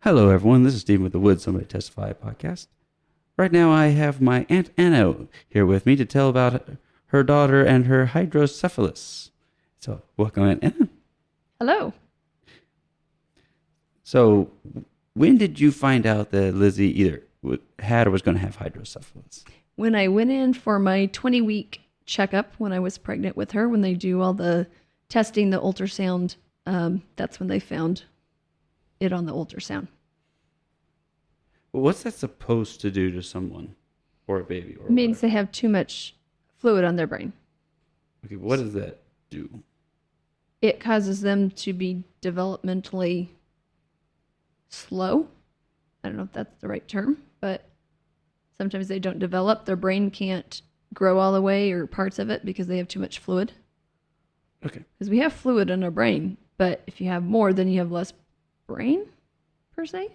Hello, everyone. This is Stephen with the Would Somebody Testify podcast. Right now, I have my Aunt Anna here with me to tell about her daughter and her hydrocephalus. So, welcome, Aunt Anna. Hello. So, when did you find out that Lizzie either had or was going to have hydrocephalus? When I went in for my 20-week checkup when I was pregnant with her, when they do all the testing, the ultrasound, that's when they found it on the ultrasound. Well, what's that supposed to do to someone or a baby? Or It means whatever? they have too much fluid on their brain. Okay, what does that do? It causes them to be developmentally slow. I don't know if that's the right term, but sometimes they don't develop. Their brain can't grow all the way or parts of it because they have too much fluid. Okay. Because we have fluid in our brain, but if you have more, then you have less brain, per se.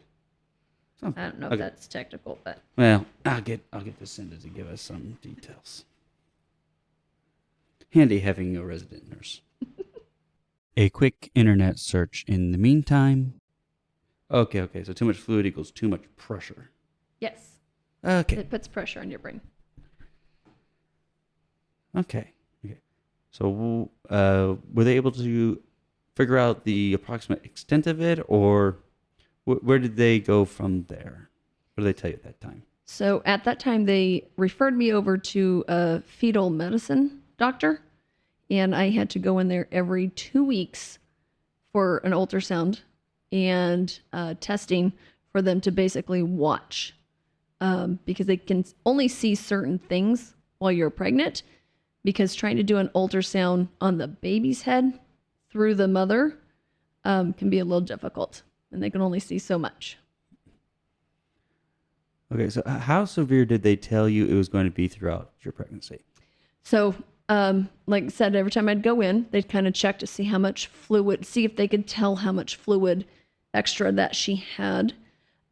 Something. I don't know if that's technical, but Well, I'll get Lucinda to give us some details. Handy having a resident nurse. A quick internet search in the meantime. Okay. So too much fluid equals too much pressure. yes, Okay. it puts pressure on your brain. Okay. So, were they able to figure out the approximate extent of it, or where did they go from there? What did they tell you at that time? So at that time, they referred me over to a fetal medicine doctor, and I had to go in there every 2 weeks for an ultrasound and testing for them to basically watch because they can only see certain things while you're pregnant, because trying to do an ultrasound on the baby's head through the mother can be a little difficult, and they can only see so much. Okay, so how severe did they tell you it was going to be throughout your pregnancy? So, like I said, every time I'd go in, they'd kind of check to see how much fluid, see if they could tell how much fluid extra that she had.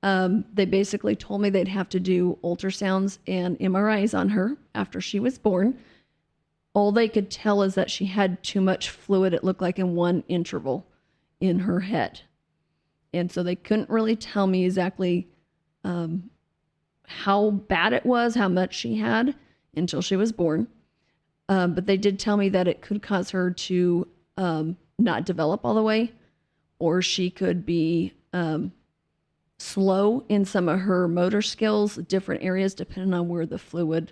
They basically told me they'd have to do ultrasounds and MRIs on her after she was born. All they could tell is that she had too much fluid, it looked like, in one interval in her head. And so they couldn't really tell me exactly how bad it was, how much she had until she was born. But they did tell me that it could cause her to not develop all the way, or she could be slow in some of her motor skills, different areas, depending on where the fluid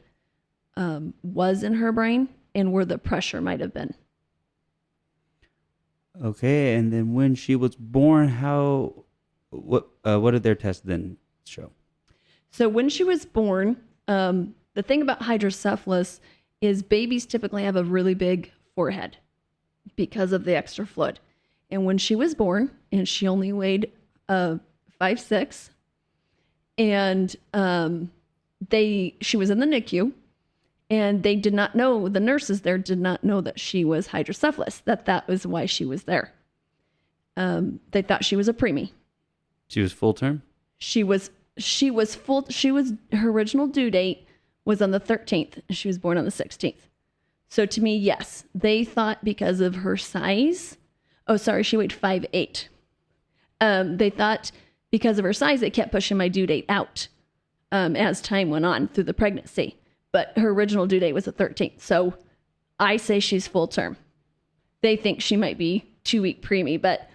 was in her brain and where the pressure might have been. Okay, and then when she was born, what did their test then show? So when she was born, the thing about hydrocephalus is babies typically have a really big forehead because of the extra fluid. And when she was born, and she only weighed 5'6", and she was in the NICU, and they did not know, the nurses there did not know that she was hydrocephalus, that was why she was there. They thought she was a preemie. She was full term? She was her original due date was on the 13th, and she was born on the 16th. So to me, yes, they thought because of her size. Oh, sorry, she weighed 5'8". They thought because of her size, they kept pushing my due date out as time went on through the pregnancy. But her original due date was the 13th. So I say she's full term. They think she might be 2-week preemie, but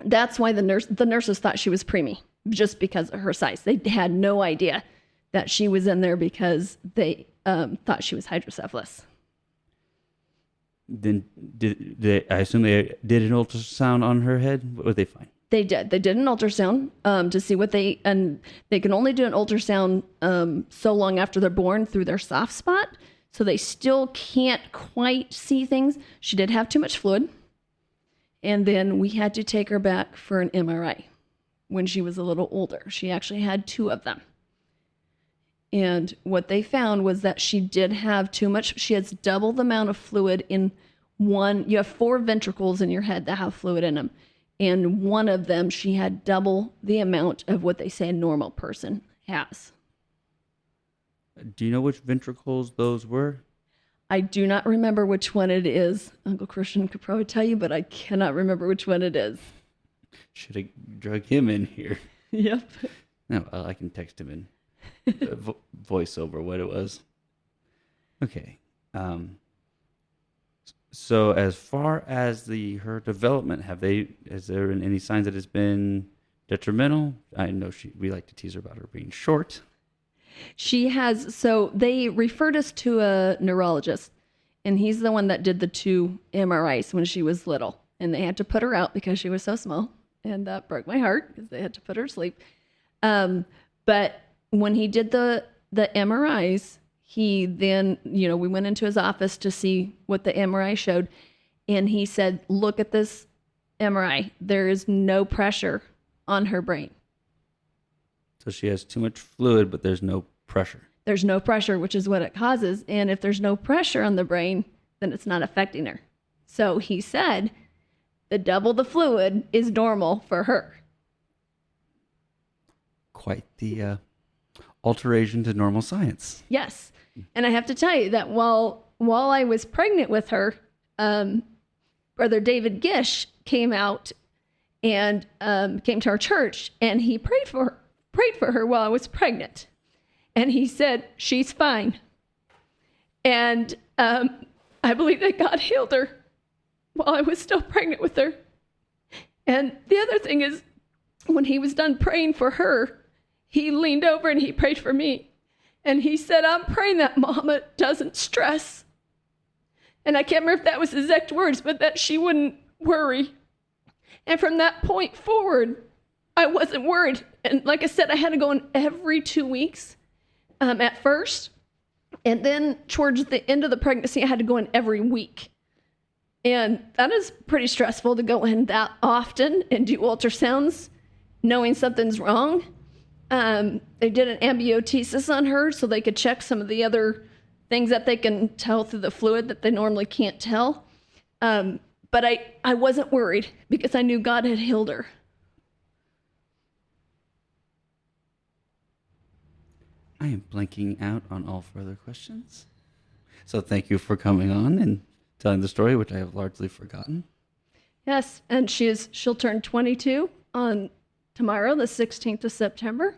that's why the nurses thought she was preemie, just because of her size. They had no idea that she was in there because they thought she was hydrocephalus. Then I assume they did an ultrasound on her head? What did they find? They did. They did an ultrasound to see and they can only do an ultrasound so long after they're born through their soft spot. So they still can't quite see things. She did have too much fluid. And then we had to take her back for an MRI when she was a little older. She actually had 2 of them. And what they found was that she did have too much. She has double the amount of fluid in one. You have 4 ventricles in your head that have fluid in them. And one of them, she had double the amount of what they say a normal person has. Do you know which ventricles those were? I do not remember which one it is. Uncle Christian could probably tell you, but I cannot remember which one it is. Should have drug him in here. Yep. No, I can text him in voice over what it was. Okay. So as far as her development, has there been any signs that it's been detrimental? I know we like to tease her about her being short. She has, so they referred us to a neurologist, and he's the one that did the 2 MRIs when she was little, and they had to put her out because she was so small, and that broke my heart because they had to put her to sleep. But when he did the MRIs, he then, we went into his office to see what the MRI showed, and he said, look at this MRI. There is no pressure on her brain. So she has too much fluid, but there's no pressure. There's no pressure, which is what it causes. And if there's no pressure on the brain, then it's not affecting her. So he said the double the fluid is normal for her. Quite the alteration to normal science. Yes. And I have to tell you that while I was pregnant with her, Brother David Gish came out and came to our church, and he prayed for her while I was pregnant. And he said, she's fine. And I believe that God healed her while I was still pregnant with her. And the other thing is, when he was done praying for her, he leaned over and he prayed for me. And he said, I'm praying that Mama doesn't stress. And I can't remember if that was his exact words, but that she wouldn't worry. And from that point forward, I wasn't worried. And like I said, I had to go in every 2 weeks at first. And then towards the end of the pregnancy, I had to go in every week. And that is pretty stressful to go in that often and do ultrasounds knowing something's wrong. They did an amniotesis on her so they could check some of the other things that they can tell through the fluid that they normally can't tell. But I wasn't worried because I knew God had healed her. I am blanking out on all further questions. So thank you for coming on and telling the story, which I have largely forgotten. Yes, and she'll turn 22 on tomorrow, the 16th of September,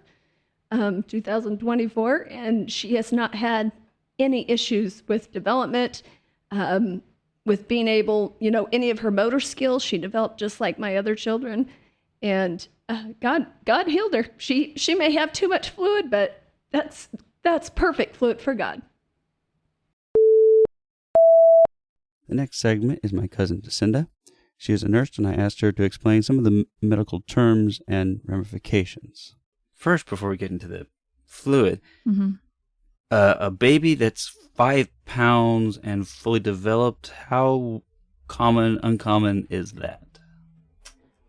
2024, and she has not had any issues with development, with being able, any of her motor skills. She developed just like my other children, and God healed her. She may have too much fluid, but that's perfect fluid for God. The next segment is my cousin Jacinda. She is a nurse, and I asked her to explain some of the medical terms and ramifications. First, before we get into the fluid, a baby that's 5 pounds and fully developed, how uncommon is that?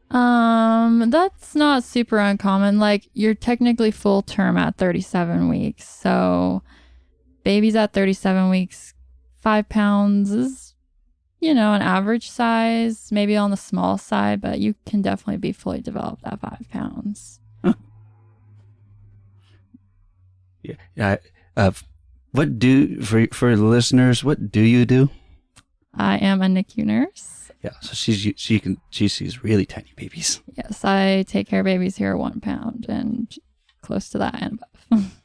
That's not super uncommon. Like, you're technically full term at 37 weeks. So babies at 37 weeks, 5 pounds is, an average size, maybe on the small side, but you can definitely be fully developed at 5 pounds. Huh. Yeah. What for the listeners, what do you do? I am a NICU nurse. Yeah, so she sees really tiny babies. Yes, I take care of babies here 1 pound and close to that and above.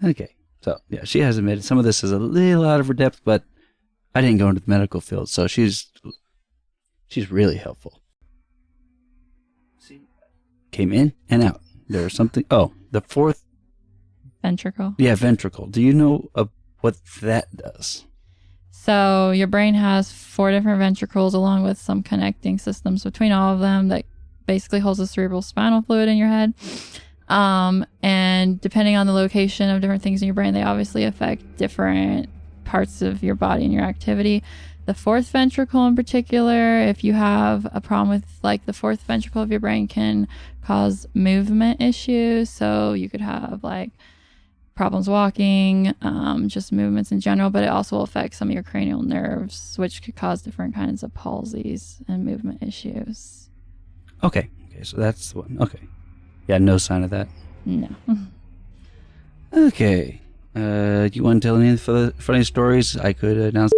Okay, so yeah, she has admitted some of this is a little out of her depth, but I didn't go into the medical field, so she's really helpful. See, came in and out. There's something. Oh, the fourth ventricle. Yeah, ventricle. Do you know what that does? So your brain has 4 different ventricles along with some connecting systems between all of them that basically holds the cerebral spinal fluid in your head. And depending on the location of different things in your brain, they obviously affect different parts of your body and your activity. The 4th ventricle in particular, if you have a problem with the 4th ventricle of your brain, can cause movement issues. So you could have problems walking, just movements in general, but it also will affect some of your cranial nerves, which could cause different kinds of palsies and movement issues. Okay, so that's the one. Okay. Yeah, no sign of that? No. Okay. Do you want to tell any funny stories? I could announce